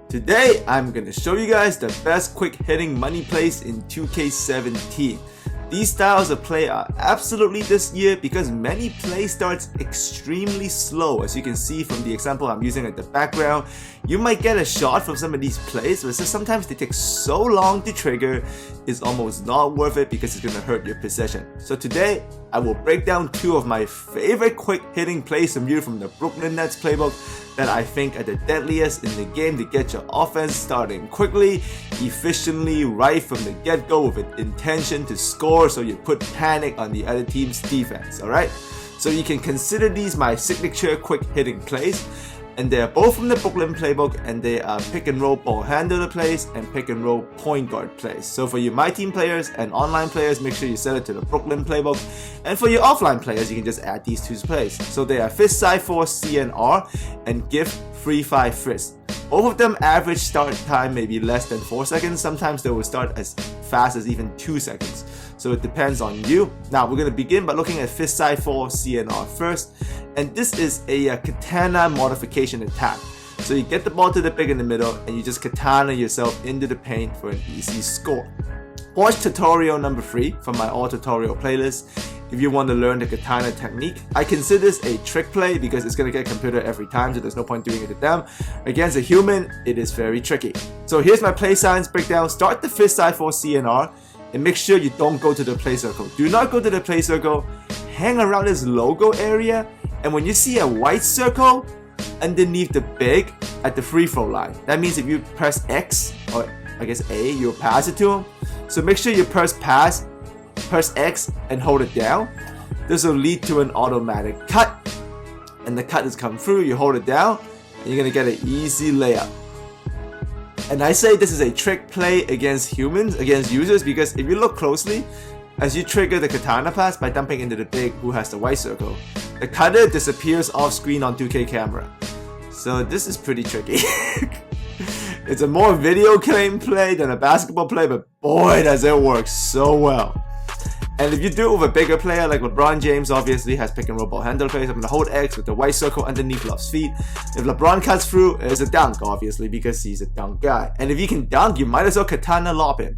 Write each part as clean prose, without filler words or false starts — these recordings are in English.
Today, I'm gonna show you guys the best quick hitting money plays in 2K17. These styles of play are absolutely this year because many play starts extremely slow. As you can see from the example I'm using at the background, you might get a shot from some of these plays, but sometimes they take so long to trigger, it's almost not worth it because it's gonna hurt your possession. So today, I will break down two of my favorite quick hitting plays from the Brooklyn Nets playbook that I think are the deadliest in the game to get your offense starting quickly, efficiently, right from the get-go with an intention to score so you put panic on the other team's defense, alright? So you can consider these my signature quick hitting plays, and they are both from the Brooklyn playbook, and they are pick and roll ball handler plays and pick and roll point guard plays. So for you my team players and online players, make sure you set it to the Brooklyn playbook, and for your offline players, you can just add these two plays. So they are fist side 4 CNR and give free 5 fist. Both of them average start time may be less than 4 seconds. Sometimes they will start as fast as even 2 seconds. So it depends on you. Now we're going to begin by looking at fist side 4 CNR first. And this is a katana modification attack. So you get the ball to the pick in the middle and you just katana yourself into the paint for an easy score. Watch tutorial number 3 from my all tutorial playlist if you want to learn the katana technique. I consider this a trick play because it's going to get computer every time, so there's no point doing it to them. Against a human, it is very tricky. So here's my play science breakdown. Start the fist side 4 CNR and make sure you don't go to the play circle. Do not go to the play circle. Hang around this logo area, and when you see a white circle underneath the big at the free throw line, that means if you press X, or I guess A, you'll pass it to him. So make sure you press X and hold it down. This will lead to an automatic cut, and the cut has come through. You hold it down and you're gonna get an easy layup. And I say this is a trick play against humans, against users, because if you look closely, as you trigger the katana pass by dumping into the big who has the white circle, the cutter disappears off screen on 2K camera. So this is pretty tricky. It's a more video game play than a basketball play, but boy does it work so well. And if you do it with a bigger player like LeBron James, obviously has pick and roll ball handle plays. I'm going to hold X with the white circle underneath Love's feet. If LeBron cuts through, it's a dunk, obviously, because he's a dunk guy. And if you can dunk, you might as well katana lob him.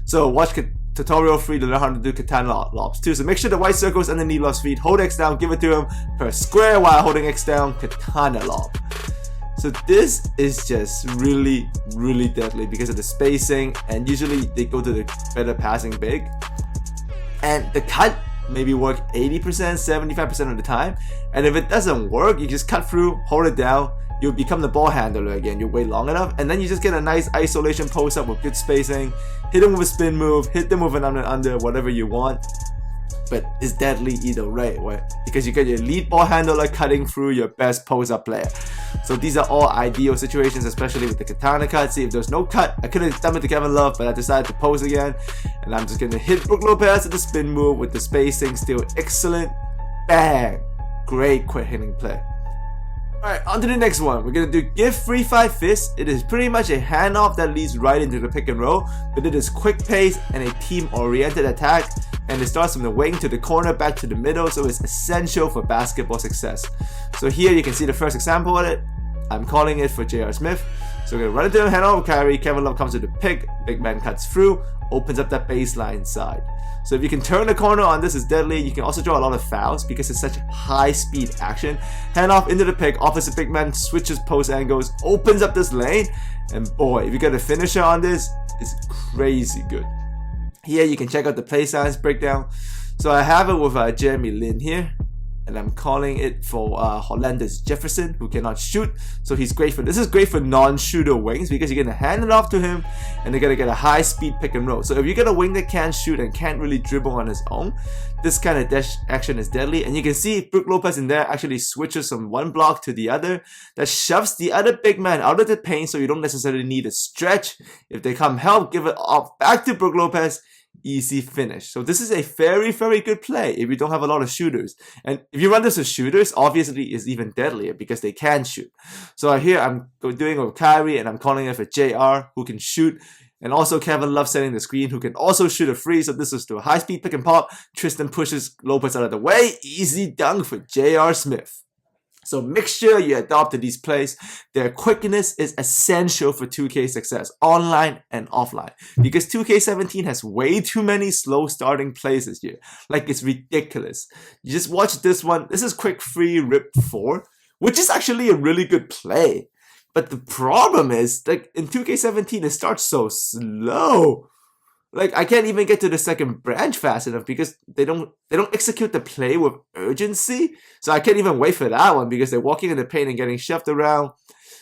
So watch tutorial 3 to learn how to do katana lobs too. So make sure the white circle is underneath Love's feet. Hold X down, give it to him. Press square while holding X down, katana lob. So this is just really, really deadly because of the spacing, and usually they go to the better passing big. And the cut maybe work 80%, 75% of the time. And if it doesn't work, you just cut through, hold it down, you'll become the ball handler again. You wait long enough, and then you just get a nice isolation post up with good spacing. Hit them with a spin move, hit them with an under, whatever you want. But it's deadly either way, right? Because you get your lead ball handler cutting through your best post-up player. So these are all ideal situations, especially with the katana cut. See, if there's no cut, I could have done it to Kevin Love, but I decided to pose again. And I'm just going to hit Brook Lopez with the spin move with the spacing still excellent. Bang! Great quick hitting play. Alright, on to the next one. We're going to do give free 5 fists. It is pretty much a handoff that leads right into the pick and roll, but it is quick pace and a team-oriented attack. And it starts from the wing to the corner back to the middle, so it's essential for basketball success. So here you can see the first example of it. I'm calling it for J.R. Smith. So we're going to run into him, hand over Kyrie. Kevin Love comes to the pick. Big man cuts through, opens up that baseline side. So if you can turn the corner on this, is deadly. You can also draw a lot of fouls because it's such high speed action. Hand off into the pick, opposite big man switches post angles, opens up this lane, and boy, if you get a finisher on this, it's crazy good. Here you can check out the play science breakdown. So I have it with Jeremy Lin here, and I'm calling it for Hollanders Jefferson, who cannot shoot. So he's great for this. Is great for non-shooter wings because you're gonna hand it off to him, and they're gonna get a high-speed pick and roll. So if you get a wing that can't shoot and can't really dribble on his own, this kind of dash action is deadly. And you can see Brook Lopez in there actually switches from one block to the other. That shoves the other big man out of the paint, so you don't necessarily need a stretch. If they come help, give it off back to Brook Lopez. Easy finish. So this is a very, very good play if you don't have a lot of shooters. And if you run this with shooters, obviously it's even deadlier because they can shoot. So here I'm doing it with Kyrie, and I'm calling it for JR, who can shoot. And also Kevin Love setting the screen, who can also shoot a free. So this is to a high-speed pick and pop. Tristan pushes Lopez out of the way. Easy dunk for J.R. Smith. So make sure you adopt these plays. Their quickness is essential for 2K success, online and offline. Because 2K17 has way too many slow starting plays this year. Like, it's ridiculous. You just watch this one. This is Quick Free Rip 4, which is actually a really good play. But the problem is, like, in 2K17, it starts so slow. Like, I can't even get to the second branch fast enough because they don't execute the play with urgency. So I can't even wait for that one because they're walking in the paint and getting shoved around.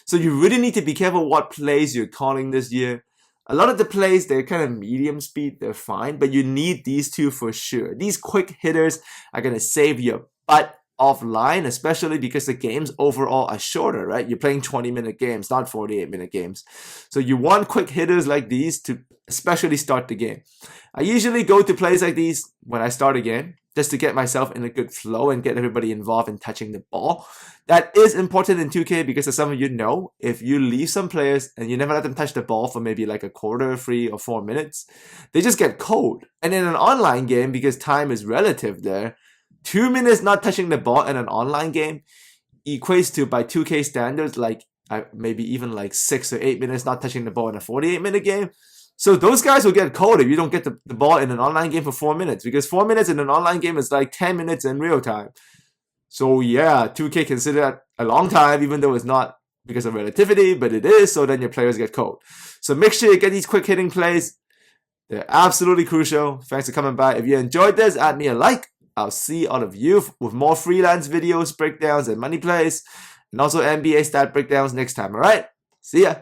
So you really need to be careful what plays you're calling this year. A lot of the plays, they're kind of medium speed, they're fine, but you need these two for sure. These quick hitters are going to save your butt offline, especially because the games overall are shorter, right? You're playing 20-minute games, not 48-minute games. So you want quick hitters like these to especially start the game. I usually go to plays like these when I start a game, just to get myself in a good flow and get everybody involved in touching the ball. That is important in 2K because, as some of you know, if you leave some players and you never let them touch the ball for maybe like a quarter, 3 or 4 minutes, they just get cold. And in an online game, because time is relative there, 2 minutes not touching the ball in an online game equates to, by 2K standards, like maybe even like 6 or 8 minutes not touching the ball in a 48-minute game. So those guys will get cold if you don't get the ball in an online game for 4 minutes, because 4 minutes in an online game is like 10 minutes in real time. So yeah, 2K consider that a long time, even though it's not because of relativity, but it is, so then your players get cold. So make sure you get these quick hitting plays. They're absolutely crucial. Thanks for coming by. If you enjoyed this, add me a like. I'll see all of you with more freelance videos, breakdowns, and money plays, and also NBA stat breakdowns next time, alright? See ya!